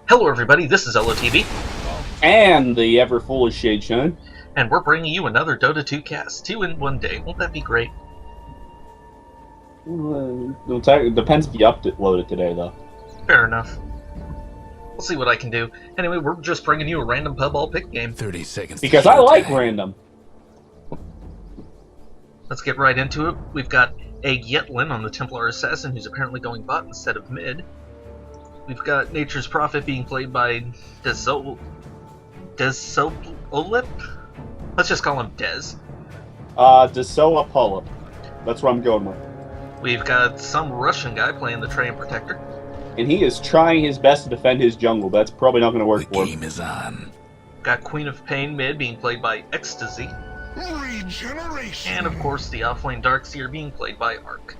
Hello everybody, this is ElOhTeeBee, And the ever-foolish ShadeShine. and we're bringing you another Dota 2 cast, 2 in 1 day. Won't that be great? It depends if you upload it today, though. Fair enough. We'll see what I can do. Anyway, we're just bringing you a random pub all pick game. 30 seconds. Because I like random. Let's get right into it. We've got Egg Yetlin on the Templar Assassin, who's apparently going bot instead of mid. We've got Nature's Prophet being played by Desolip. Let's just call him Dez. Desoa Pulip. That's what I'm going with. We've got some Russian guy playing the Train Protector. And he is trying his best to defend his jungle. That's probably not going to work The for him. game is on. Got Queen of Pain mid being played by Ecstasy. Regeneration. And of course the offlane Darkseer being played by Arc.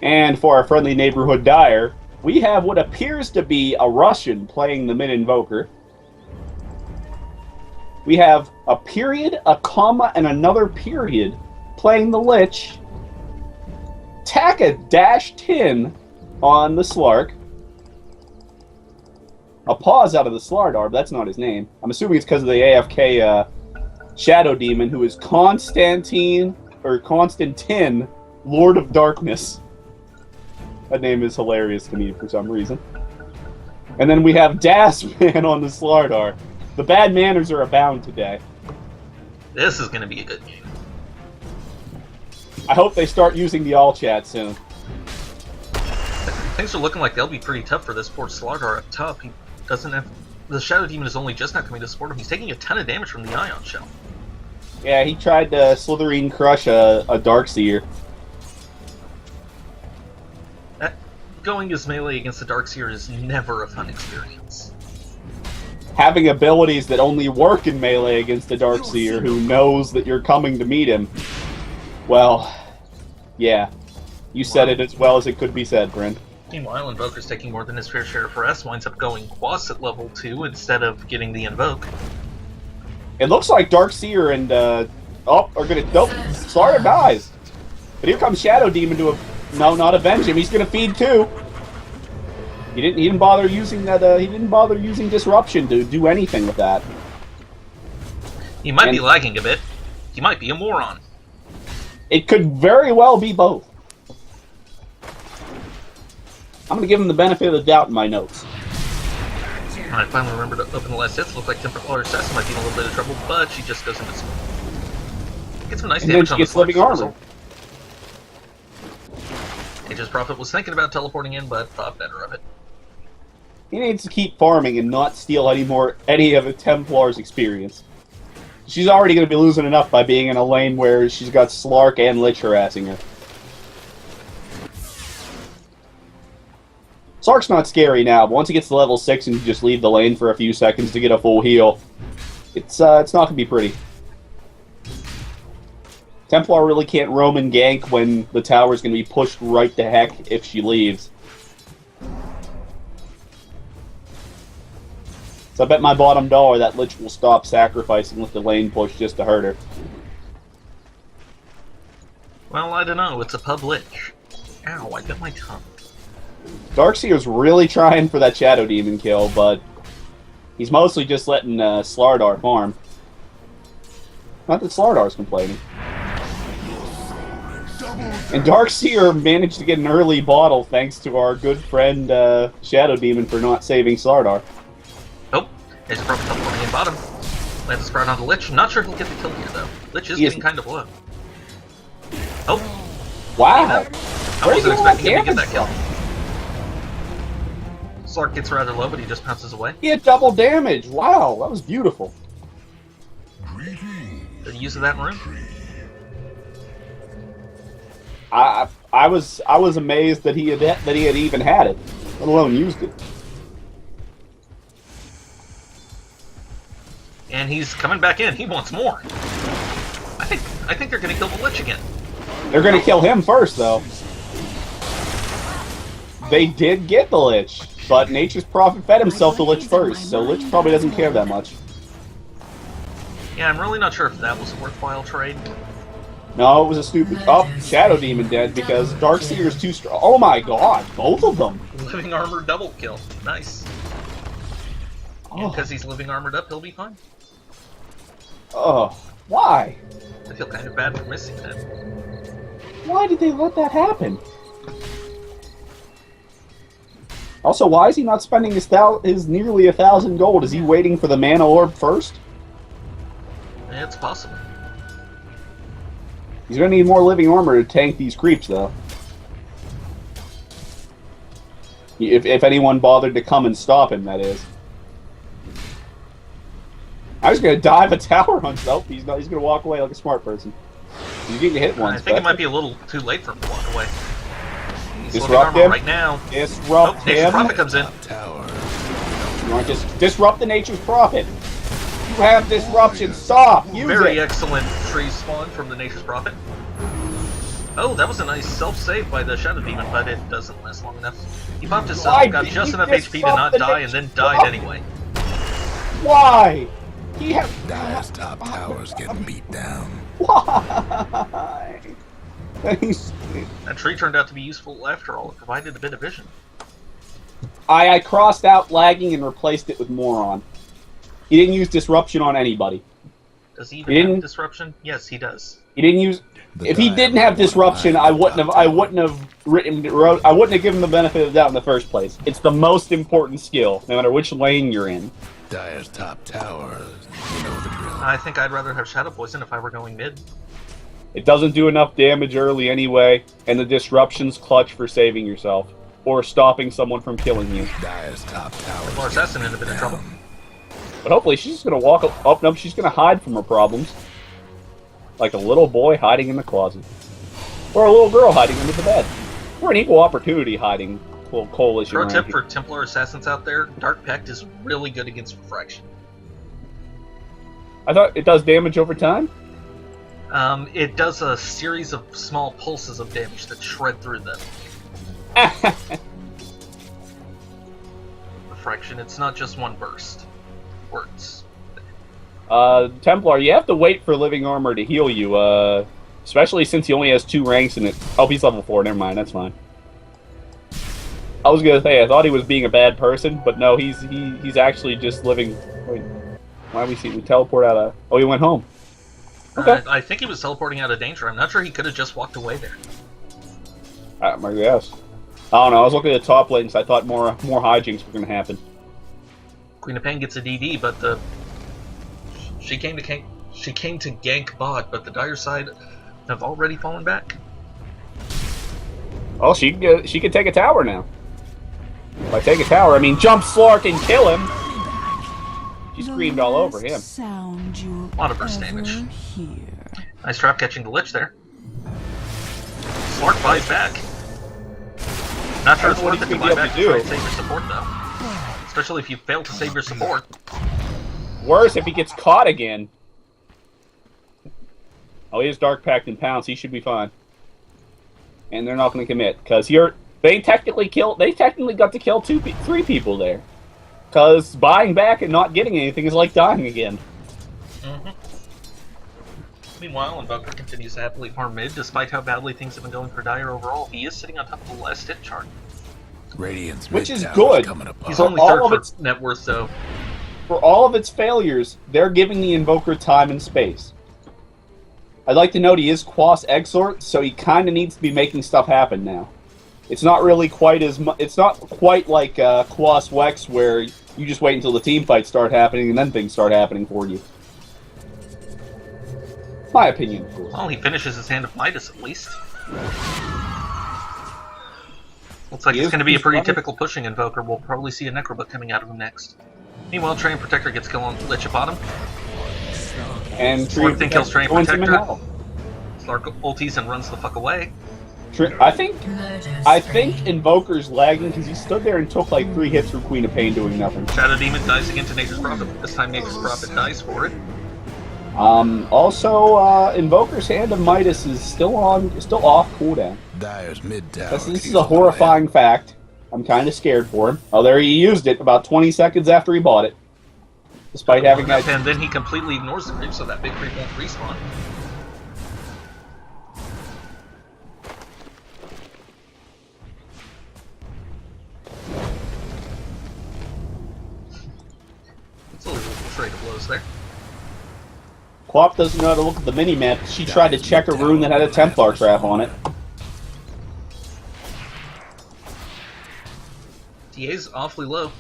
And for our friendly neighborhood Dire, we have what appears to be a Russian playing the mid-invoker. We have a period, a comma, and another period playing the Lich. Taka-10 on the Slark. A pause out of the Slardar, but that's not his name. I'm assuming it's because of the AFK Shadow Demon, who is Constantin, Lord of Darkness. That name is hilarious to me for some reason. And then we have Dasman on the Slardar. The bad manners are abound today. This is going to be a good game. I hope they start using the all chat soon. Things are looking like they'll be pretty tough for this poor Slardar up top. He doesn't have... The Shadow Demon is only just now coming to support him. He's taking a ton of damage from the Ion Shell. Yeah, he tried to Slytherin crush a Darkseer. Going as melee against the Darkseer is never a fun experience. Having abilities that only work in melee against a Darkseer who knows that you're coming to meet him. Well, yeah. You said it as well as it could be said, Brent. Meanwhile, Invoker's taking more than his fair share of harass, winds up going Quas at level 2 instead of getting the Invoke. It looks like Darkseer and, are gonna... Nope, Slardar dies. But here comes Shadow Demon to... No, not avenge him. He's gonna feed too. He didn't bother using that. He didn't bother using disruption to do anything with that. He might be lagging a bit. He might be a moron. It could very well be both. I'm gonna give him the benefit of the doubt in my notes. I finally remembered to open the last hits. Looked like Templar Assassin might be in a little bit of trouble, but she just goes into smoke. Gets some nice And damage then on she the gets living armor. Nature's Prophet was thinking about teleporting in, but thought better of it. He needs to keep farming and not steal any of the Templar's experience. She's already going to be losing enough by being in a lane where she's got Slark and Lich harassing her. Slark's not scary now, but once he gets to level 6 and you just leave the lane for a few seconds to get a full heal, it's not going to be pretty. Templar really can't roam and gank when the tower's going to be pushed right to heck if she leaves. So I bet my bottom dollar that Lich will stop sacrificing with the lane push just to hurt her. Well, I don't know. It's a pub Lich. Ow, I bit my tongue. Darkseer's really trying for that Shadow Demon kill, but he's mostly just letting Slardar farm. Not that Slardar's complaining. And Darkseer managed to get an early bottle thanks to our good friend Shadow Demon for not saving Slardar. Nope. There's a Prophet teleporting in bottom. Lands a Sprout onto Lich. Not sure he'll get the kill here, though. Lich is getting kind of low. Oh. Wow. I wasn't expecting him to get that kill. Slark gets rather low, but he just pounces away. He had double damage. Wow, that was beautiful. Good use of that in room. I was amazed that he had even had it, let alone used it. And he's coming back in. He wants more. I think they're going to kill the Lich again. They're going to kill him first, though. They did get the Lich, but Nature's Prophet fed himself the Lich first, so Lich probably doesn't care that much. Yeah, I'm really not sure if that was a worthwhile trade. No, it was a stupid... Oh, Shadow Demon dead because Darkseer is too strong. Oh my god, both of them! Living armor double kill. Nice. And because he's living armored up, he'll be fine. Oh, why? I feel kind of bad for missing that. Why did they let that happen? Also, why is he not spending his nearly 1,000 gold? Is he waiting for the mana orb first? Yeah, it's possible. He's gonna need more living armor to tank these creeps, though. If anyone bothered to come and stop him, that is. I was gonna dive a tower hunt. Nope, he's not. He's gonna walk away like a smart person. He's getting hit once. I think it might be a little too late for him to walk away. He's Disrupt armor him right now. Disrupt Nature's him. Prophet comes in. Tower. You want to just disrupt the Nature's Prophet? You have disruption. Stop. Use Very it. excellent tree spawn from the Nature's Prophet. Oh, that was a nice self-save by the Shadow Demon, but it doesn't last long enough. He popped himself, Why got did just you enough HP to not disrupt the die, and then died anyway. Why? He have. Dire's top tower's getting beat down. Why? That tree turned out to be useful after all. It provided a bit of vision. I crossed out lagging and replaced it with moron. He didn't use disruption on anybody. Does he even have disruption? Yes, he does. He didn't use. If he didn't have disruption, I wouldn't have given him the benefit of the doubt in the first place. It's the most important skill, no matter which lane you're in. Dire's top tower, you know the drill. I think I'd rather have Shadow Poison if I were going mid. It doesn't do enough damage early anyway, and the disruption's clutch for saving yourself or stopping someone from killing you. Dire's top tower. Or Assassin in a bit of trouble. But hopefully she's just gonna walk up. No, she's gonna hide from her problems. Like a little boy hiding in the closet. Or a little girl hiding under the bed. We're an equal opportunity hiding coalition. Pro tip for Templar Assassins out there, Dark Pact is really good against Refraction. I thought it does damage over time? It does a series of small pulses of damage that shred through them. Refraction, it's not just one burst. Works. Templar, you have to wait for living armor to heal you, especially since he only has 2 ranks in it. Oh, he's level 4, never mind, that's fine. I was gonna say, I thought he was being a bad person, but no, he's actually just living... Wait, why we teleport out of... Oh, he went home. Okay. I think he was teleporting out of danger. I'm not sure he could have just walked away there. My guess. I don't know, I was looking at the top lanes, I thought more hijinks were gonna happen. Queen of Pain gets a DD, but the... She came to gank bot, but the dire side have already fallen back. Oh, she can take a tower now. If I take a tower, I mean jump Slark and kill him. She screamed all over him. A lot of burst damage. Nice trap catching the Lich there. Slark buys back. Not sure it's worth it to buy back to try and save your support though. Especially if you fail to save your support. Worse if he gets caught again. Oh, he has Dark Pact and Pounce. He should be fine. And they're not going to commit because they technically got to kill 3 people there. Because buying back and not getting anything is like dying again. Mm-hmm. Meanwhile, Invoker continues to happily farm mid, despite how badly things have been going for Dire overall. He is sitting on top of the last hit chart. Radiant's which is good. He's only third for net worth, though. For all of its failures, they're giving the Invoker time and space. I'd like to note he is Quas Exort, so he kind of needs to be making stuff happen now. It's not really quite as it's not quite like Quas Wex, where you just wait until the team fights start happening and then things start happening for you. My opinion, of course. Well, he finishes his Hand of Midas at least. Looks like it's going to be a pretty typical pushing Invoker. We'll probably see a Necrobook coming out of him next. Meanwhile, Train Protector gets kill on Lich at bottom. And Slark then kills Train Protector. Slark ulties and runs the fuck away. I think Invoker's lagging because he stood there and took like 3 hits from Queen of Pain doing nothing. Shadow Demon dies again to Nature's Prophet. This time Nature's Prophet dies for it. Also, Invoker's Hand of Midas is still off cooldown. Dire's mid tower. This is a horrifying fact. I'm kind of scared for him. Oh, there he used it about 20 seconds after he bought it. Despite having that... And then he completely ignores the creep, so that big creep won't respawn. trade of blows there. Quap doesn't know how to look at the mini-map. She tried to check a rune that had a Templar trap on it. TA's awfully low.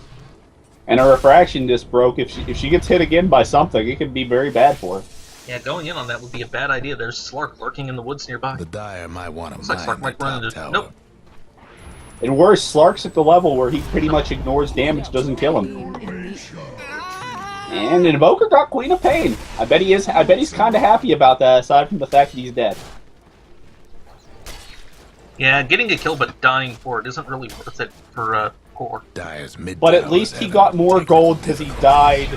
And her refraction just broke. If she gets hit again by something, it could be very bad for her. Yeah, going in on that would be a bad idea. There's Slark lurking in the woods nearby. The Dire might want to Looks like Slark might run into... Nope. And worse, Slark's at the level where he pretty much ignores damage, doesn't kill him. And Invoker got Queen of Pain. I bet he is. I bet he's kind of happy about that, aside from the fact that he's dead. Yeah, getting a kill but dying for it isn't really worth it for Core. Dire's mid but at least he got more gold because he died.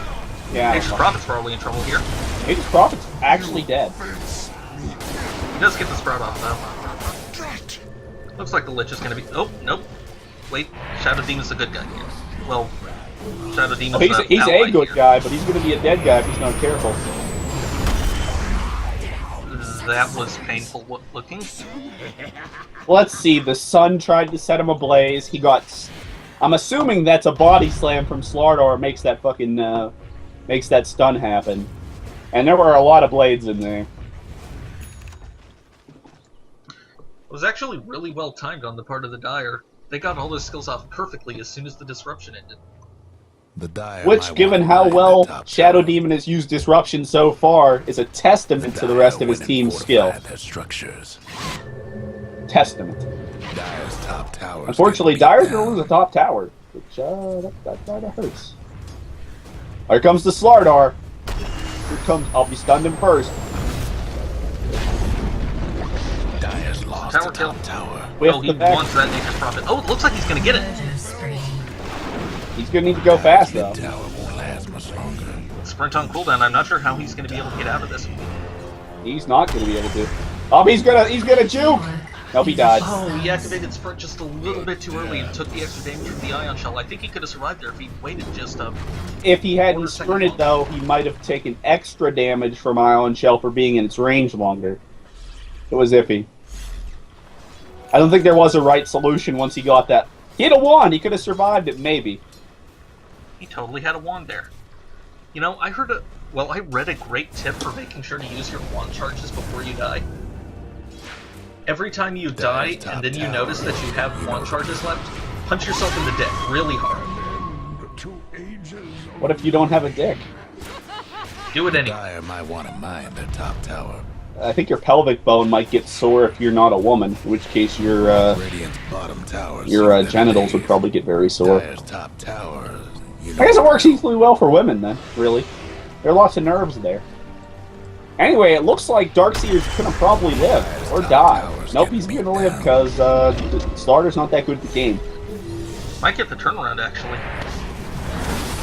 Yeah. Nature's Prophet's probably in trouble here. Nature's Prophet's actually dead. He does get the sprout off though. Looks like the Lich is going to be... Oh, nope. Wait, Shadow Demon's a good guy here. Well, Shadow Demon's he's a good guy, but he's going to be a dead guy if he's not careful. That was painful looking. Let's see, the sun tried to set him ablaze. He got... I'm assuming that's a body slam from Slardar makes that fucking... makes that stun happen. And there were a lot of blades in there. It was actually really well timed on the part of the Dire. They got all those skills off perfectly as soon as the disruption ended. The Dire which, given how well Shadow Demon has used disruption so far, is a testament to the rest of his team's skill. Structures. Testament. Dire's top tower. Unfortunately, Dire's gonna lose a top tower, which that kind of hurts. Here comes the Slardar. Here comes. I'll be stunned him first. Dire's lost Tower the kill. top tower. Oh, he wants that Nature's Prophet. Oh, it looks like he's gonna get it. He's gonna need to go fast though. Tower won't last much longer. Sprint on cooldown. I'm not sure how he's gonna be able to get out of this. He's not gonna be able to. Oh, he's gonna juke. Nope, he died. Oh, he activated Sprint just a little bit too early and took the extra damage from the Ion Shell. I think he could have survived there if he waited just If he hadn't sprinted, though, he might have taken extra damage from Ion Shell for being in its range longer. It was iffy. I don't think there was a right solution once he got that. He had a wand. He could have survived it, maybe. He totally had a wand there. You know, I read a great tip for making sure to use your wand charges before you die. Every time you die, and then you notice that you have wand charges left, punch yourself in the dick really hard. What if you don't have a dick? Do it anyway. Dire might want to mine their top tower. I think your pelvic bone might get sore if you're not a woman, in which case your Radiant's bottom tower. Your genitals would probably get very sore. Dire's top tower. I guess it works equally well for women then, really. There are lots of nerves there. Anyway, it looks like Darkseer's gonna probably live, or die. Nope, he's gonna live because Slardar's not that good at the game. Might get the turnaround, actually.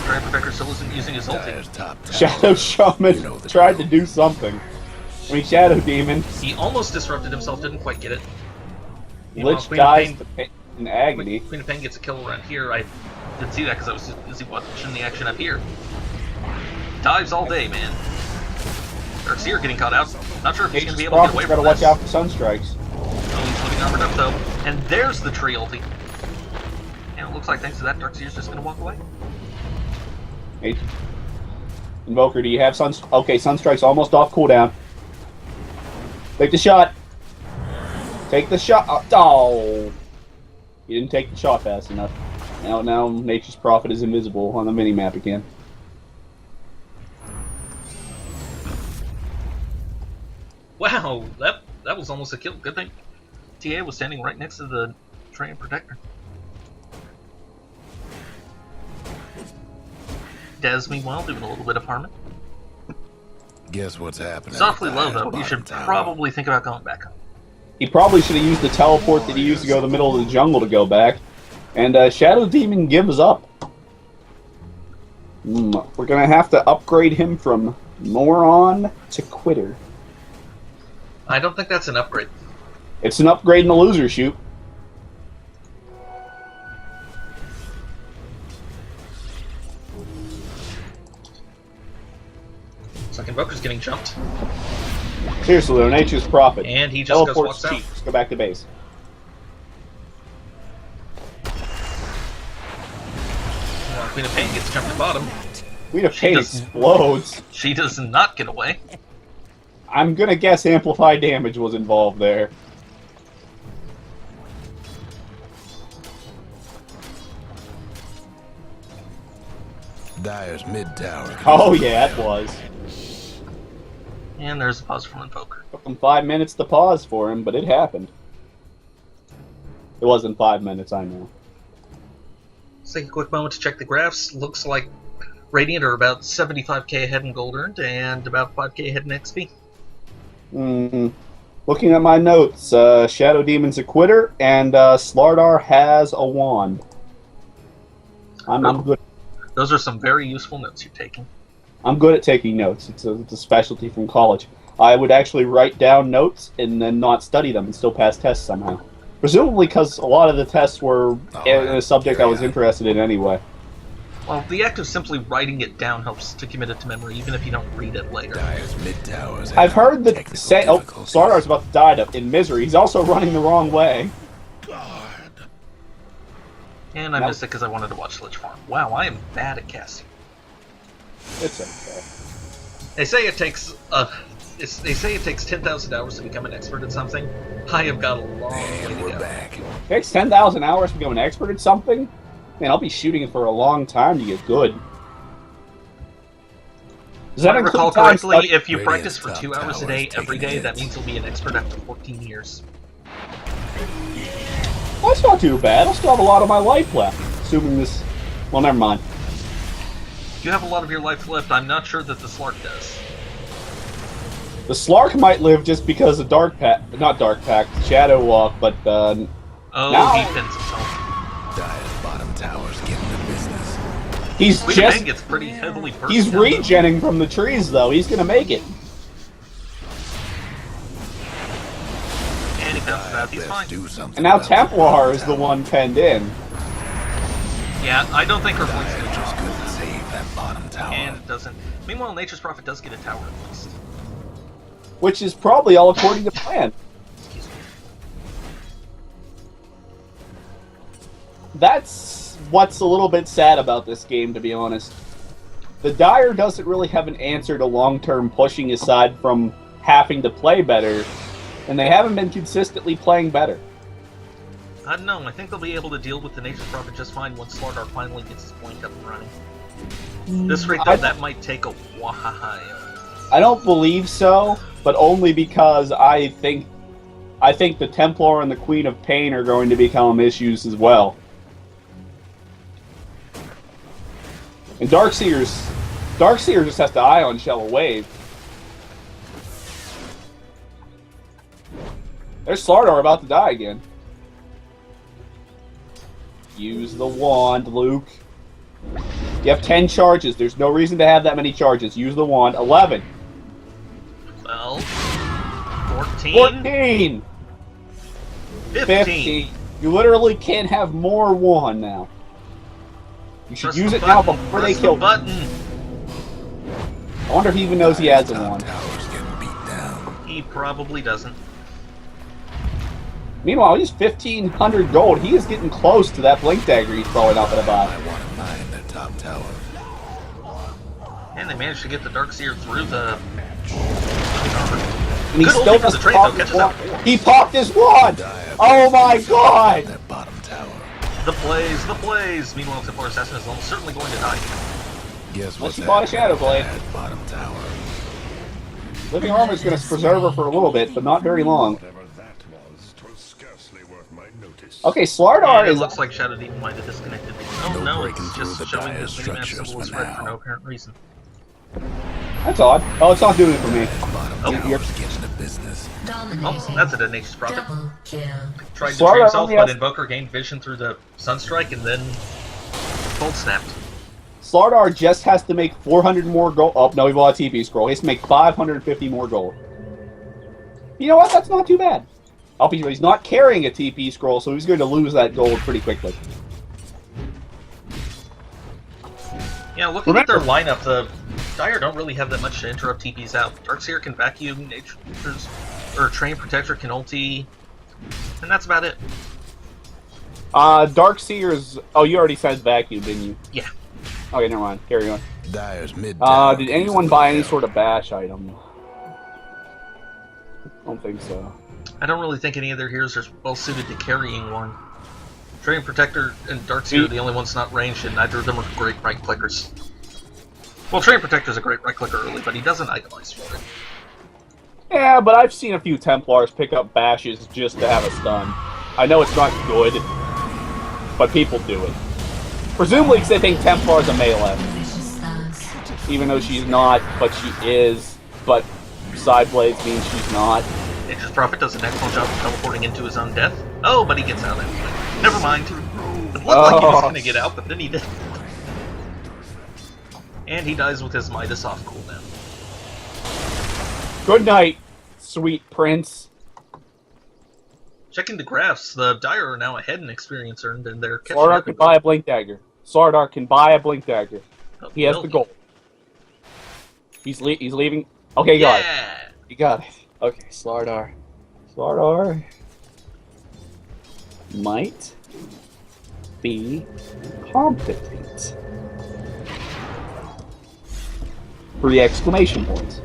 Giant Protector still isn't using his ulti. Shadow Shaman tried to do something. I mean, Shadow Demon. He almost disrupted himself, didn't quite get it. Lich dies in agony. Queen of Pain gets a kill around here. I didn't see that because I was just busy watching the action up here. Dives all day, man. Darkseer getting caught out. Not sure if he's going to be able to get away from this. Gotta watch out for Sunstrikes. Oh, he's looking armored up though. And there's the tree ulti. And it looks like thanks to that, Darkseer's just going to walk away. Hey. Invoker, do you have Sunstrike? Okay, Sunstrike's almost off cooldown. Take the shot. Take the shot. Oh. You didn't take the shot fast enough. Now Nature's Prophet is invisible on the minimap again. Wow, that was almost a kill. Good thing TA was standing right next to the Giant Protector. Dez, meanwhile, doing a little bit of farming. Guess what's happening? It's awfully low, though. You should probably think about going back up. He probably should have used the teleport that he used to go to the middle of the jungle to go back. And Shadow Demon gives up. We're going to have to upgrade him from moron to quitter. I don't think that's an upgrade. It's an upgrade in the loser shoot. Looks like Invoker's getting jumped. Seriously though, Nature's Prophet. And he just goes walks out. Let's go back to base. Queen of Pain gets jumped to bottom. Queen of Pain explodes. She does not get away. I'm gonna guess amplified damage was involved there. Dire's mid tower. Oh yeah, it was. And there's a pause from Invoker. Took him 5 minutes to pause for him, but it happened. It wasn't 5 minutes, I know. Let's take a quick moment to check the graphs. Looks like Radiant are about 75k ahead in gold earned and about 5k ahead in XP. Looking at my notes, Shadow Demon's a quitter, and Slardar has a wand. I'm good. Those are some very useful notes you're taking. I'm good at taking notes. It's a specialty from college. I would actually write down notes and then not study them and still pass tests somehow. Presumably because a lot of the tests were in a subject I was interested in anyway. Well, the act of simply writing it down helps to commit it to memory, even if you don't read it later. I've heard that Sardar's about to die in misery. He's also running the wrong way. And I missed it because I wanted to watch Lich Farm. Wow, I am bad at casting. It's okay. They say it takes 10,000 hours to become an expert at something. I have got a long way to go. It takes 10,000 hours to become an expert at something? Man, I'll be shooting for a long time to get good. Does that recall correctly, if you practice for 2 hours a day every day, that means you'll be an expert after 14 years. Well, that's not too bad. I'll still have a lot of my life left. Assuming this... Well, never mind. You have a lot of your life left. I'm not sure that the Slark does. The Slark might live just because of Dark Pact... Not Dark Pact, Shadow Walk, but, Oh, now... he pins himself. Dire's bottom tower's getting the business. He's Queen just... Bang gets pretty heavily burst. He's regenning from the trees, though. He's gonna make it. And he bounces out. He's fine. And now Templar is the one penned in. Yeah, I don't think her voice is Just couldn't save that bottom tower. and it doesn't. Meanwhile, Nature's Prophet does get a tower at least. Which is probably all according to plan. Excuse me. That's what's a little bit sad about this game, to be honest. The Dire doesn't really have an answer to long-term pushing aside from having to play better, and they haven't been consistently playing better. I don't know. I think they'll be able to deal with the Nature's Prophet just fine once Slardar finally gets his point up and running. This rate, though, that might take a while. I don't believe so, but only because I think the Templar and the Queen of Pain are going to become issues as well. And Darkseer just has to eye on Shell Wave. There's Slardar about to die again. Use the wand, Luke. You have 10 charges. There's no reason to have that many charges. Use the wand. 11. 12. 14. 14. 15. You literally can't have more wand now. You should use it now before they kill the him. I wonder if he even knows he has a wand. Tower's getting beat down. He probably doesn't. Meanwhile, he's 1,500 gold. He is getting close to that Blink Dagger he's probably not going to buy. I want to mine the top tower. And they managed to get the Darkseer through the... And he Good still ulti for the doesn't trade, pop though. his Catches up. wand. He popped his wand! Oh my god! That bottom tower. The plays, the plays! Meanwhile, Templar Assassin is almost certainly going to die. Guess what's he bought a Shadow Blade. That bottom tower. Living Armor is going to preserve her for a little bit, but not very long. Okay, Slardar And it is... looks like Shadow Demon might have disconnected. Oh No no, breaking it's through just the showing Dire's this minimap structures symbol is for red now. for no apparent reason. That's odd. Oh, it's not doing it for me. Bottom Oh. tower's getting the business. Oh, that's a Nature's Prophet. Tried to Slardar tree himself, only but has- Invoker gained vision through the Sunstrike and then cold snapped. Slardar just has to make 400 more gold. Oh, no, he bought a TP scroll. He has to make 550 more gold. You know what? That's not too bad. He's not carrying a TP scroll, so he's going to lose that gold pretty quickly. Yeah, looking at their lineup, the Dire don't really have that much to interrupt TPs out. Darkseer can vacuum, Nature's, or Train Protector can ulti, and that's about it. Darkseer's... Oh, you already said vacuum, didn't you? Yeah. Okay, never mind. Carry on. Dyer's mid. Did anyone buy any sort of bash item? I don't think so. I don't really think any of their heroes are well suited to carrying one. Training Protector and Darkseer are the only ones not ranged, and neither of them are great right clickers. Well, Training Protector's a great right clicker early, but he doesn't itemize for it. Yeah, but I've seen a few Templars pick up bashes just to have a stun. I know it's not good, but people do it. Presumably because they think Templar's a melee. Even though she's not, but she is. But Sideblades means she's not. Nature's Prophet does an excellent job of teleporting into his own death. Oh, but he gets out anyway. Never mind. It looked like he was going to get out, but then he didn't. And he dies with his Midas off cooldown. Good night, sweet prince. Checking the graphs, the Dire are now ahead in experience earned, and they're catching Slardar up. can buy a Blink Dagger. Slardar can buy a Blink Dagger. Oh, He has the gold. He's leaving. Okay, got it. You got it. Okay, Slardar. Slardar might be competent. 3 exclamation points.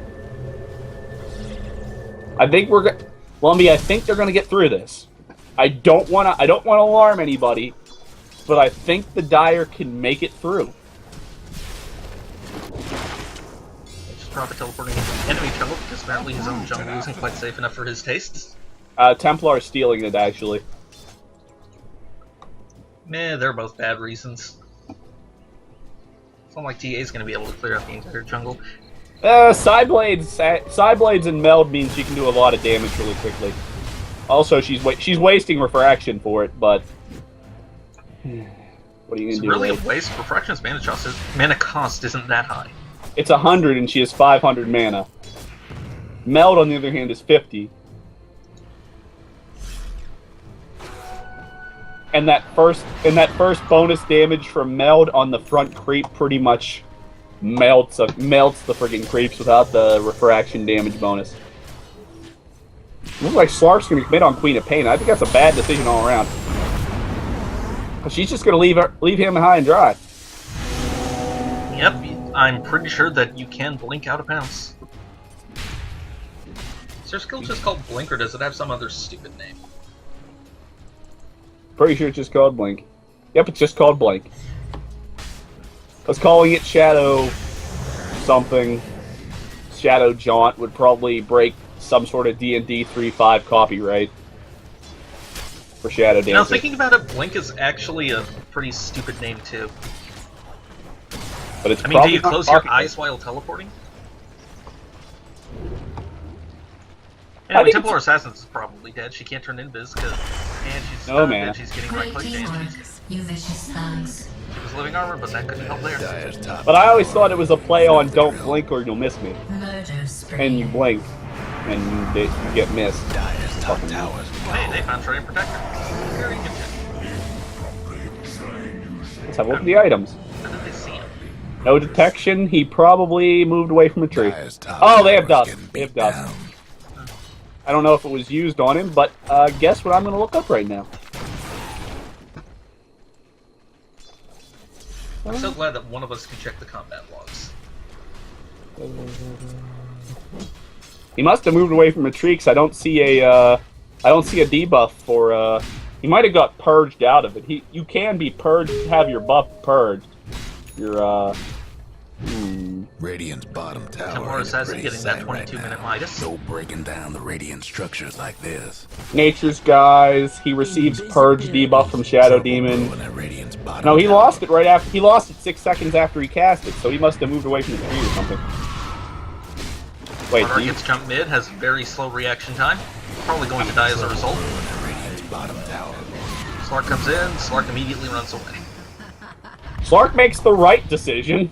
I think we're gonna, Lumbee, I think they're gonna get through this. I don't wanna alarm anybody, but I think the Dire can make it through. Just Prophet teleporting into enemy jungle because apparently his own jungle isn't quite safe enough for his tastes. Templar is stealing it, actually. Meh, they're both bad reasons. It's not like TA is going to be able to clear out the entire jungle. Sideblades and meld means she can do a lot of damage really quickly. Also, she's wasting refraction for it, but what are you gonna do? Really, a waste. Refraction's mana cost isn't that high. It's 100, and she has 500 mana. Meld, on the other hand, is 50. And that first bonus damage from Meld on the front creep pretty much melts the friggin' creeps without the refraction damage bonus. Looks like Slark's gonna commit on Queen of Pain. I think that's a bad decision all around. She's just gonna leave him high and dry. Yep, I'm pretty sure that you can blink out a bounce. Is their skill just called Blink, or does it have some other stupid name? Pretty sure it's just called Blink. Yep, it's just called Blink. Because calling it Shadow something, Shadow Jaunt, would probably break some sort of D&D 3.5 copyright for Shadow Dancer. Now, thinking about it, Blink is actually a pretty stupid name, too. But it's I mean, do you close your eyes while teleporting? Anyway, Templar Assassin's probably dead. She can't turn invis because she's stunned and she's getting right click damage. She was living armor, but that couldn't help there. But I always thought it was a play on don't blink or you'll miss me. And you blink, and you get missed. Hey, they found Training Protector. Very good. Let's have a look at the items. How did they see him? No detection. He probably moved away from a tree. Oh, they have dust. They have dust. I don't know if it was used on him, but guess what I'm going to look up right now. I'm so glad that one of us can check the combat logs. He must have moved away from a tree because I don't see a debuff for. He might have got purged out of it. You can be purged, have your buff purged. Your Radiant's bottom tower. Templar Assassin getting that 22-minute Midas. No breaking down the Radiant structures like this. Nature's Guys. He receives purge debuff from Shadow Demon. No, he lost it right after. He lost it 6 seconds after he cast it, so he must have moved away from the tree or something. Wait, Slardar gets jump mid, has very slow reaction time. Probably going to die as a result. Slark comes in, Slark immediately runs away. Slark makes the right decision.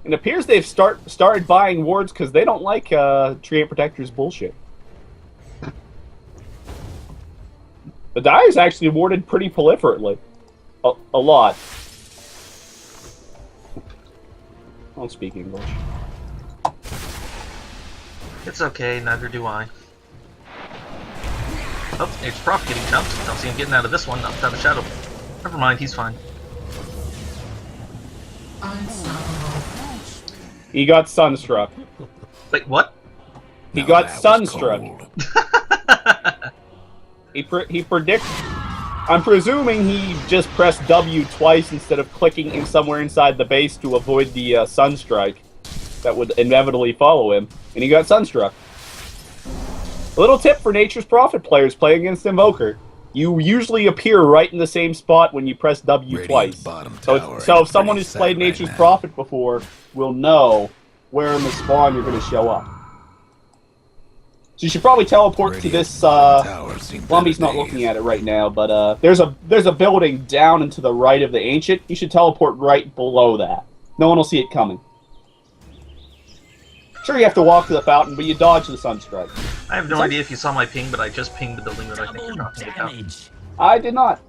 It appears they've started buying wards because they don't like Treant Protector's bullshit. The die is actually warded pretty proliferately. A lot. I don't speak English. It's okay, neither do I. Oh, it's Prof getting jumped. Don't see him getting out of this one, not without a shadow. Never mind, he's fine. He got sunstruck. Wait, what? He Now got that was sunstruck. cold. He predicts. I'm presuming he just pressed W twice instead of clicking in somewhere inside the base to avoid the sunstrike that would inevitably follow him, and he got sunstruck. A little tip for Nature's Prophet players playing against Invoker. You usually appear right in the same spot when you press W Radiant's twice. bottom So tower if ain't someone pretty who's played set right Nature's now. Prophet before will know where in the spawn you're going to show up. So you should probably teleport to this. Lumby's not looking at it right now, but there's a building down and to the right of the Ancient. You should teleport right below that. No one will see it coming. Sure, you have to walk to the fountain, but you dodge the sunstrike. I have no idea if you saw my ping, but I just pinged the building that I think you're talking about. I did not,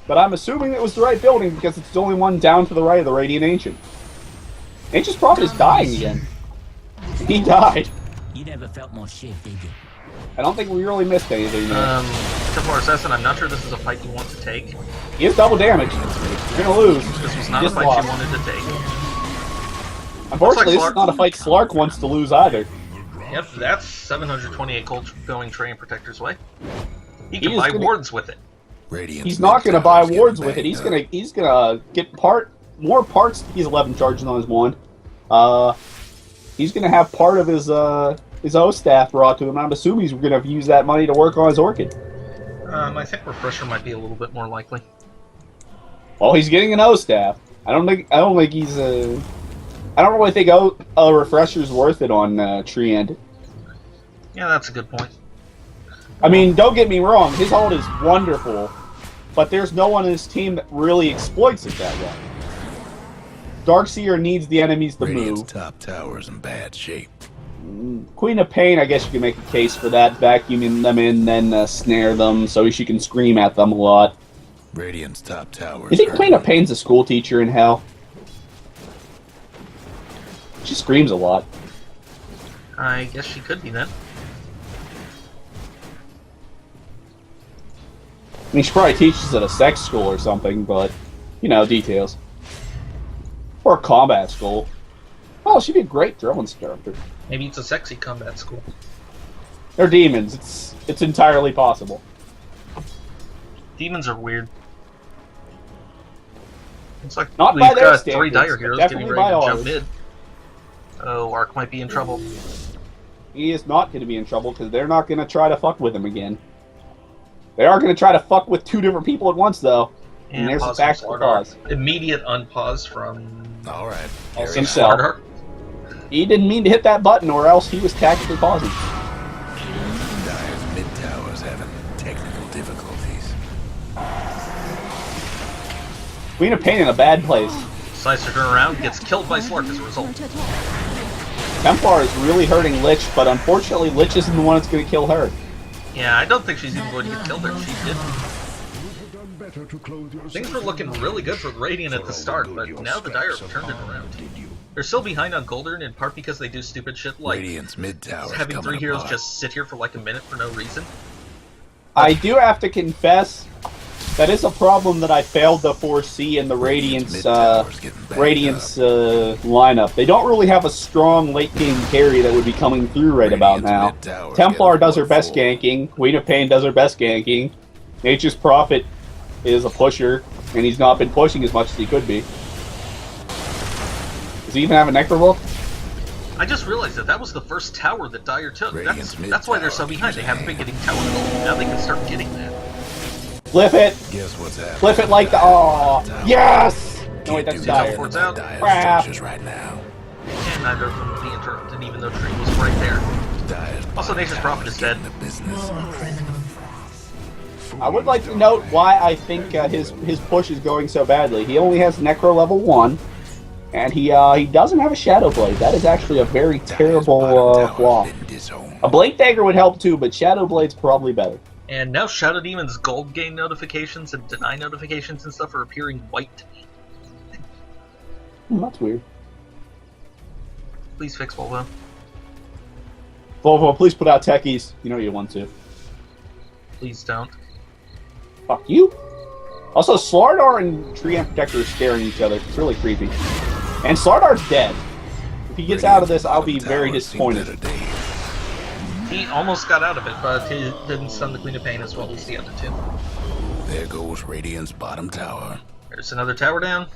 but I'm assuming it was the right building because it's the only one down to the right of the Radiant Ancient. Ancient's Prophet is dying again. He died. You never felt more shit, did you? I don't think we really missed anything there. Templar Assassin, I'm not sure this is a fight you want to take. He is double damage. You're gonna lose. This was not a Just fight lost. you wanted to take. Unfortunately, Looks this like is not a fight Slark wants to lose either. Yep, that's 728 gold going Train Protector's way. He He can is buy gonna- wards with it. Radiant's He's not gonna mid buy tower's getting wards with it. banged He's up. gonna get more parts. He's 11 charges on his wand. He's gonna have part of his O staff brought to him. I'm assuming he's gonna use that money to work on his Orchid. I think Refresher might be a little bit more likely. Well, he's getting an O staff. I don't think he's I don't really think a Refresher's worth it on Tree End. Yeah, that's a good point. I mean, don't get me wrong, his ult is wonderful, but there's no one in his team that really exploits it that way. Darkseer needs the enemies to Radiant's move. top tower's in bad shape. Queen of Pain, I guess you can make a case for that, vacuuming them in, then snare them so she can scream at them a lot. Radiant's top tower. You think Queen of Pain's a school teacher in hell? She screams a lot. I guess she could be then. I mean, she probably teaches at a sex school or something, but, you know, details. Or a combat school. Oh, she'd be a great drill instructor. Maybe it's a sexy combat school. They're demons. It's entirely possible. Demons are weird. It's like Not we've by their got three standards, dire but heroes definitely getting ready to by jump ours. mid. Oh, Ark might be in trouble. He is not going to be in trouble because they're not going to try to fuck with him again. They are going to try to fuck with two different people at once, though. And there's a pause from factual Slardar. cause. Immediate unpause from Alright. Himself. Slardar. He didn't mean to hit that button, or else he was tactically pausing. Dire's mid tower's having technical difficulties. Queen of Pain in a bad place. Decides to turn around, gets killed by Slark as a result. Templar is really hurting Lich, but unfortunately Lich isn't the one that's going to kill her. Yeah, I don't think she's even going to get killed there. She did. Things were looking really good for the Radiant at the start, but now the Dire have turned it around. They're still behind on Goldern, in part because they do stupid shit like Radiant's mid tower's having coming three heroes apart. just sit here for like a minute for no reason. I do have to confess, that is a problem that I failed to foresee in the Radiance lineup. They don't really have a strong late game carry that would be coming through right about now. Templar does her best ganking, Queen of Pain does her best ganking, Nature's Prophet is a pusher, and he's not been pushing as much as he could be. Does he even have a Necrovolt? I just realized that was the first tower that Dire took. Radiant's That's why they're so mid-tower behind. They haven't been getting tower gold. Now they can start getting that. Flip it! Guess what's happening? Flip it like the... Oh, yes! No, wait, Can't that's do Dire. nothing about Dire's Crap. structures right now. And neither of them will be interrupted, even though Tree was right there. Dire's Also, Nature's Prophet is dead. getting the business. I would like to note why I think his push is going so badly. He only has Necro level 1, and he doesn't have a Shadow Blade. That is actually a very terrible flaw. A Blade Dagger would help too, but Shadow Blade's probably better. And now Shadow Demon's gold gain notifications and deny notifications and stuff are appearing white. That's weird. Please fix Volvo. Volvo, please put out techies. You know you want to. Please don't. Fuck you. Also, Slardar and Tree and Protector are staring at each other. It's really creepy. And Slardar's dead. If he gets out of this, I'll be very disappointed. He almost got out of it, but he didn't stun the Queen of Pain as well as the other two. There goes Radiant's bottom tower. There's another tower down.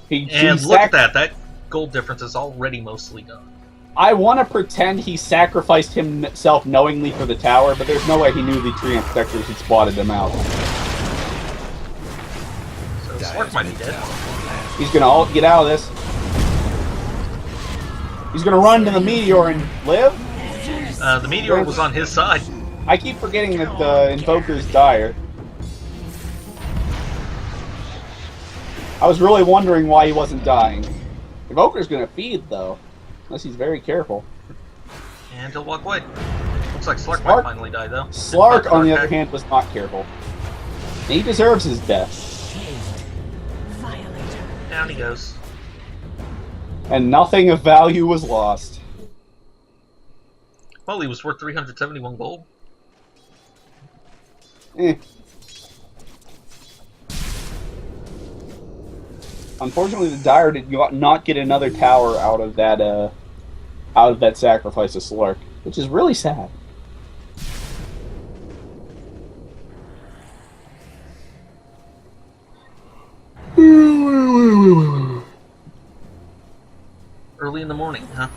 He And look at that. That gold difference is already mostly done. I want to pretend he sacrificed himself knowingly for the tower, but there's no way he knew the Treant Protectors had spotted them out. So Slark might be dead. He's going to get out of this. He's going to run to the Meteor and live? The Meteor was on his side. I keep forgetting that the Invoker's dire. I was really wondering why he wasn't dying. Invoker's going to feed, though. Unless he's very careful. And he'll walk away. Looks like Slark might finally die, though. Slark, on the other hand, was not careful. And he deserves his death. Down he goes. And nothing of value was lost. Well, he was worth 371 gold. Unfortunately, the Dire did not get another tower out of that sacrifice of Slark, which is really sad. Early in the morning, huh?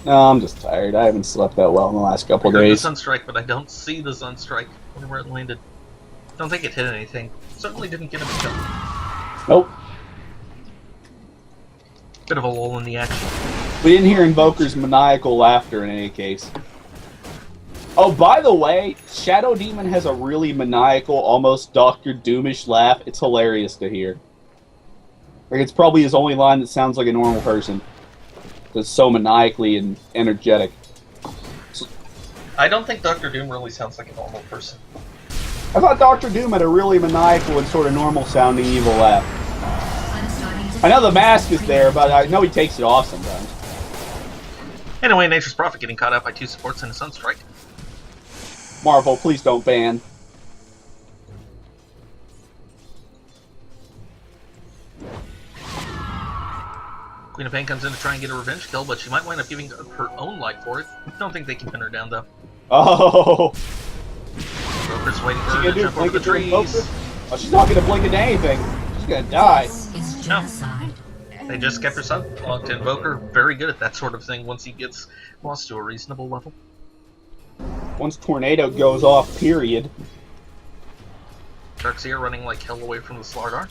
No, I'm just tired. I haven't slept that well in the last couple I heard days. the Sunstrike, but I don't see the Sunstrike. I wonder where it landed. Don't think it hit anything. Certainly didn't get him a kill. Nope. Bit of a lull in the action. We didn't hear Invoker's maniacal laughter in any case. Oh, by the way, Shadow Demon has a really maniacal, almost Dr. Doomish laugh. It's hilarious to hear. Like, it's probably his only line that sounds like a normal person. It's so maniacally and energetic. I don't think Dr. Doom really sounds like a normal person. I thought Dr. Doom had a really maniacal and sort of normal-sounding evil laugh. I know the mask is there, but I know he takes it off sometimes. Anyway, Nature's Prophet getting caught up by 2 supports and a Sunstrike. Marvel, please don't ban. Queen of Pain comes in to try and get a revenge kill, but she might wind up giving her own life for it. Don't think they can pin her down, though. Oh! Broker's waiting for her to jump over the trees. Oh, she's not going to blink into anything. She's going to die. No. They just kept her sublocked to Invoker. Very good at that sort of thing once he gets lost to a reasonable level. Once Tornado goes off, period. Darkseer running like hell away from the Slardar.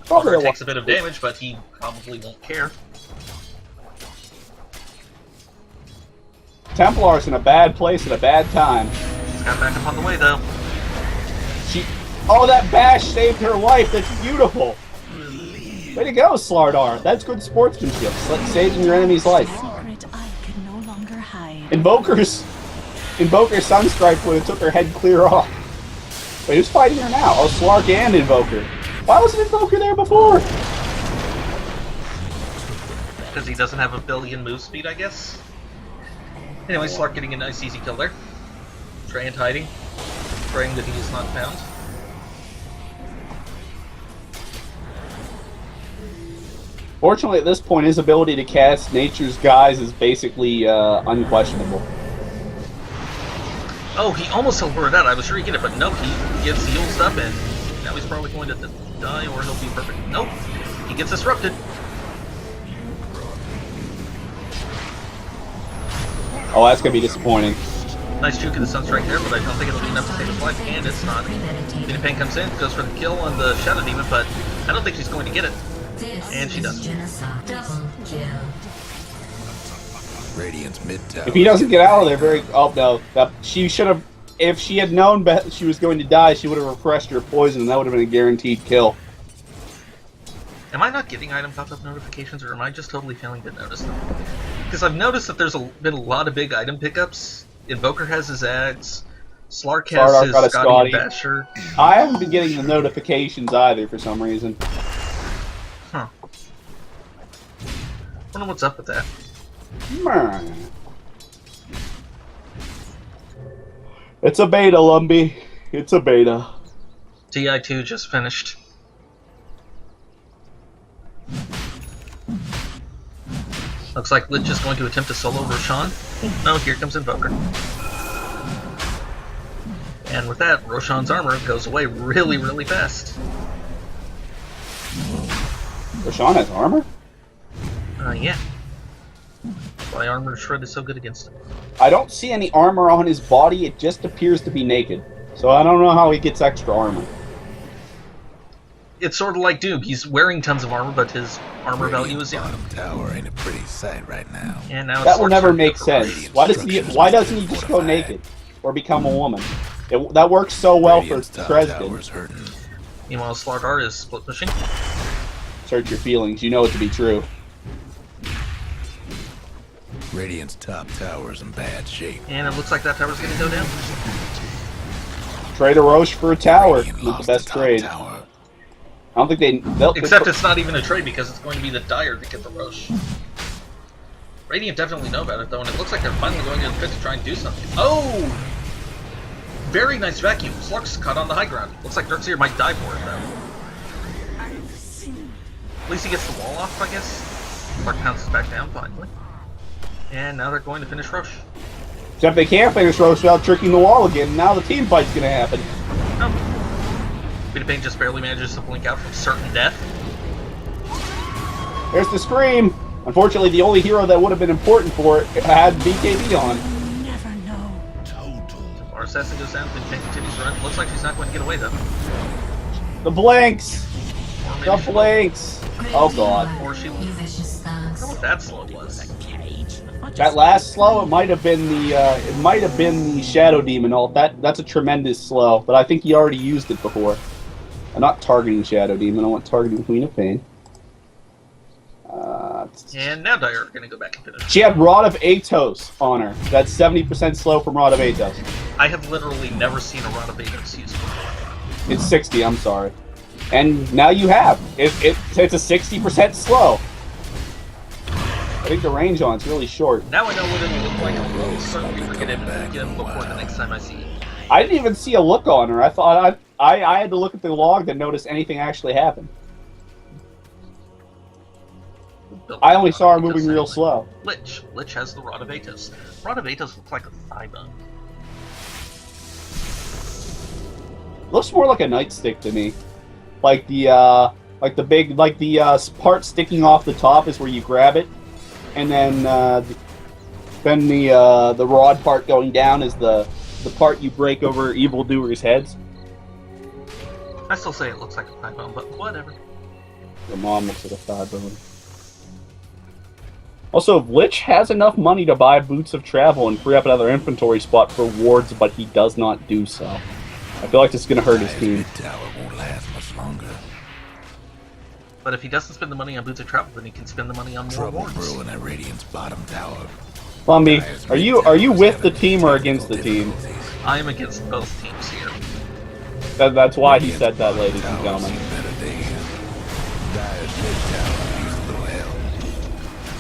Probably Walker takes a bit of damage, but he probably won't care. Templar's in a bad place at a bad time. She's got back up on the way, though. Oh, that bash saved her life. That's beautiful. Way to go, Slardar. That's good sportsmanship. Saving your enemy's life. Invoker's Sunstrike would have took her head clear off. Wait, who's fighting her now? Oh, Slark and Invoker. Why wasn't Invoker there before? Because he doesn't have a billion move speed, I guess. Anyway, Slark getting a nice easy kill there. Treant hiding, praying that he is not found. Fortunately, at this point, his ability to cast Nature's Guise is basically unquestionable. Oh, he almost teleported out. I was sure he'd get it, but nope, he gets heals up, and now he's probably going to die, or he'll be perfect. Nope, he gets disrupted. Oh, that's going to be disappointing. Nice juke of the Sunstrike there, but I don't think it'll be enough to save his life, and it's not. Queen of Pain comes in, goes for the kill on the Shadow Demon, but I don't think she's going to get it. And she doesn't. Radiant's mid tower. If he doesn't get out of there oh, no. She should have... If she had known she was going to die, she would have refreshed her poison, and that would have been a guaranteed kill. Am I not getting item pop-up notifications, or am I just totally failing to notice them? Because I've noticed that there's been a lot of big item pickups. Invoker has his Axe. Slark has his Scotty and Basher. I haven't been getting the notifications either for some reason. Huh. Wonder what's up with that. It's a beta, Lumbee. It's a beta. TI2 just finished. Looks like Lich is going to attempt to solo Roshan. No, here comes Invoker. And with that, Roshan's armor goes away really, really fast. Roshan has armor? Yeah. Why armor shred is so good against him. I don't see any armor on his body, it just appears to be naked. So I don't know how he gets extra armor. It's sort of like Doom. He's wearing tons of armor, but his armor value is zero. Bottom tower ain't a pretty sight right now. And now That will never make sense. Why doesn't he just go naked? Or become a woman? That works so well for Dresden. Meanwhile, Slardar is split pushing. Search your feelings, you know it to be true. Radiant's top tower's in bad shape. And it looks like that tower's gonna go down. Trade a Roche for a tower. Radiant With the lost best the top trade. tower. I don't think they'll... Except it's not even a trade because it's going to be the Dire to get the Roche. Radiant definitely know about it though, and it looks like they're finally going to the pit to try and do something. Oh! Very nice vacuum. Slark's caught on the high ground. Looks like Darkseer might die for it though. At least he gets the wall off, I guess. Slark pounces back down finally. And now they're going to finish Roche. Except they can't finish Roche without tricking the wall again. Now the team fight's gonna happen. Oh. Peter Payne just barely manages to blink out from certain death. There's the scream. Unfortunately, the only hero that would have been important for it had BKB on. Never know. Our assassin goes down, Peter Payne continues to run. Looks like she's not going to get away though. The blanks. Or maybe The she will. blanks. Oh god. Or she will. I don't know what that slow was. That last slow, it might have been the Shadow Demon ult. That's a tremendous slow, but I think he already used it before. I'm not targeting Shadow Demon. I want targeting Queen of Pain. And now Dire are going to go back and finish. She had Rod of Atos on her. That's 70% slow from Rod of Atos. I have literally never seen a Rod of Atos used before. It's 60. I'm sorry. And now you have. It's a 60% slow. I think the range on it's really short. Now I know what it will look like. I'll certainly forget him and get him before the next time I see him. I didn't even see a look on her. I thought I had to look at the log to notice anything actually happened. I only saw her moving real slow. Lich has the Rod of Atos. Rod of Atos looks like a thigh bone. Looks more like a nightstick to me. Like the part sticking off the top is where you grab it, and then the rod part going down is the part you break over evildoers' heads. I still say it looks like a thigh bone, but whatever. Your mom looks like a thigh bone. Also, Lich has enough money to buy Boots of Travel and free up another inventory spot for wards, but he does not do so. I feel like this is going to hurt his team. Tower won't last much longer. But if he doesn't spend the money on Boots of Travel, then he can spend the money on more Trouble wards. brewing at Radiant's bottom tower. Lumby, are you with the team or against the team? I am against both teams here. That's why he said that, ladies and gentlemen.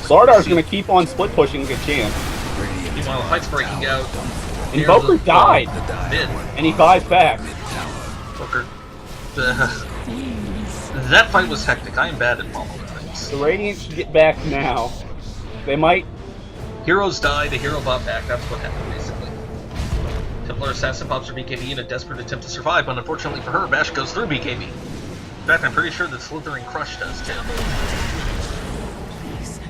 Sardar's going to keep on split pushing the champ. Meanwhile, the fight's breaking out. Invoker died, Did. and he buys back. Invoker. That fight was hectic. I am bad at following things. The Radiant should get back now. They might... Heroes die, the hero bought back. That's what happened, basically. Templar Assassin pops her BKB in a desperate attempt to survive, but unfortunately for her, Bash goes through BKB. In fact, I'm pretty sure that Slithering Crush does, too. Please,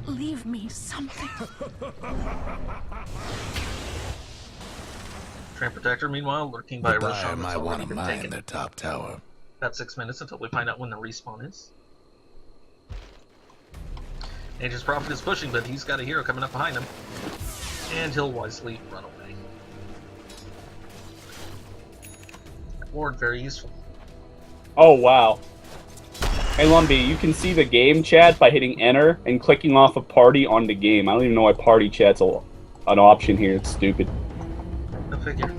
leave me something. Train Protector, meanwhile, lurking by The Dire Roshan, that's might already want to been mine taken. their top tower. About 6 minutes until we find out when the respawn is. Nature's Prophet is pushing, but he's got a hero coming up behind him. And he'll wisely run away. Ward, very useful. Oh, wow. Hey, Lumby, you can see the game chat by hitting enter and clicking off a party on the game. I don't even know why party chat's an option here. It's stupid. Go figure.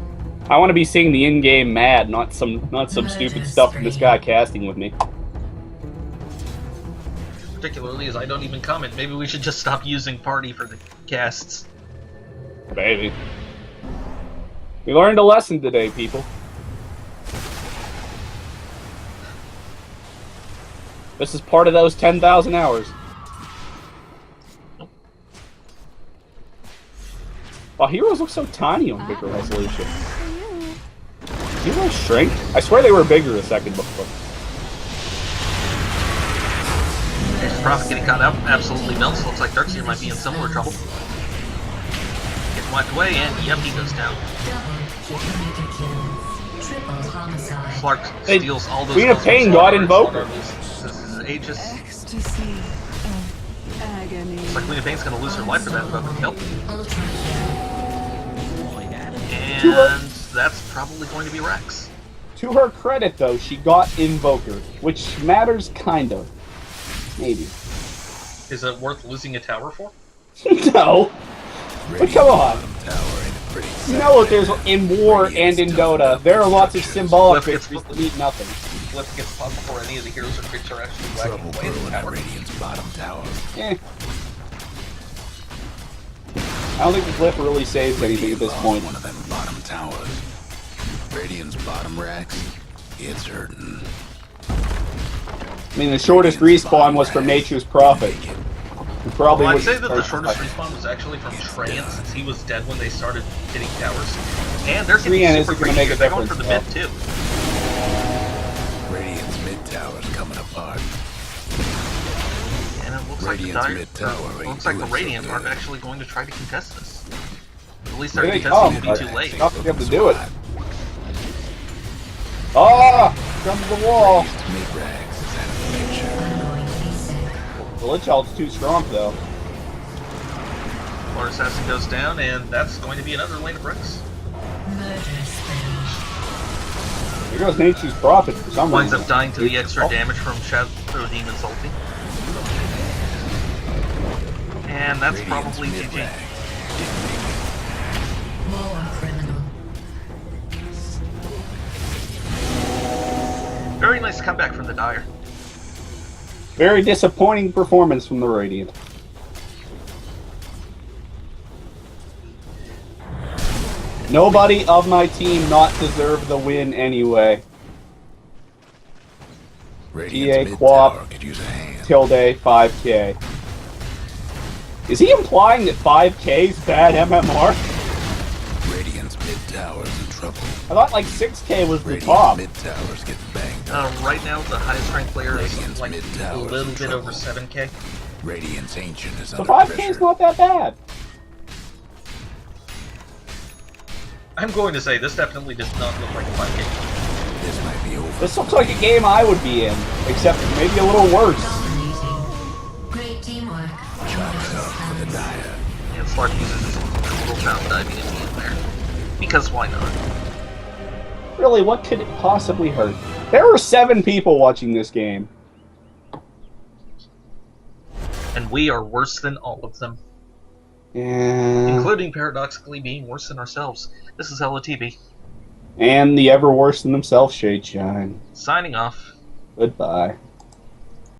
I want to be seeing the in-game mad, not some stupid stuff from this guy casting with me. Particularly as I don't even comment. Maybe we should just stop using party for the casts. Baby. We learned a lesson today, people. This is part of those 10,000 hours. Oh, heroes look so tiny on bigger resolution. Heroes shrink? I swear they were bigger a second before. Nature's Prophet getting caught out, absolutely melts. Looks like Darkseer might be in similar trouble. Getting wiped away, and yep, he goes down. Clark steals all those. Queen of Pain got Invoker. This is Aegis. Ecstasy of agony. Looks like Queen of Pain's gonna lose her life for that Invoker kill. And that's probably going to be Rex. To her credit, though, she got Invoker, which matters kind of. Maybe. Is it worth losing a tower for? No. But come on. You know what there's in war and in Dota, there are lots of symbolic victories that mean nothing. Glyph gets popped before any of the heroes or creatures are actually wagging away in the tower. Radiant's bottom tower. Eh. I don't think the Glyph really saves anything at this point. One of them bottom towers. Radiant's bottom racks. It's hurting. I mean, the shortest respawn was from Nature's Prophet. Well, I'd say that the shortest respawn was actually from Treant, since he was dead when they started hitting towers. And they're hitting super greedy. They're going for the mid, too. Radiant's mid tower's coming apart. And it looks like the Radiant aren't actually going to try to contest this. At least their contesting will be too late. Not be able to do it. Ah! Jump to the wall! The Lich Ult's too strong, though. Lord Assassin goes down, and that's going to be another lane of bricks. Here goes Nature's Prophet for some reason. Winds up dying to the extra damage from Shadow Demon's ulti. And that's probably GG. Very nice comeback from the Dire. Very disappointing performance from the Radiant. Nobody of my team not deserve the win anyway. Radiant's TA Quap could use a hand. Tilde 5k. Is he implying that 5k is bad MMR? Radiant's mid tower's in trouble. I thought like 6k was the Radiant's top. mid tower's getting banged up. Right now, the highest ranked player is Radiant's like mid a tower's little in bit trouble. over 7k. Radiant's ancient is So under 5k pressure. is not that bad. I'm going to say this definitely does not look like a 5k. This might be over. This looks like a game I would be in, except maybe a little worse. Great teamwork. Chalks up for the Dire. And Slark uses his little fountain diving in there. Because why not? Really, what could it possibly hurt? There were 7 people watching this game. And we are worse than all of them. Yeah. Including paradoxically being worse than ourselves. This is ElOhTeeBee. And the ever worse than themselves, ShadeShine. Signing off. Goodbye.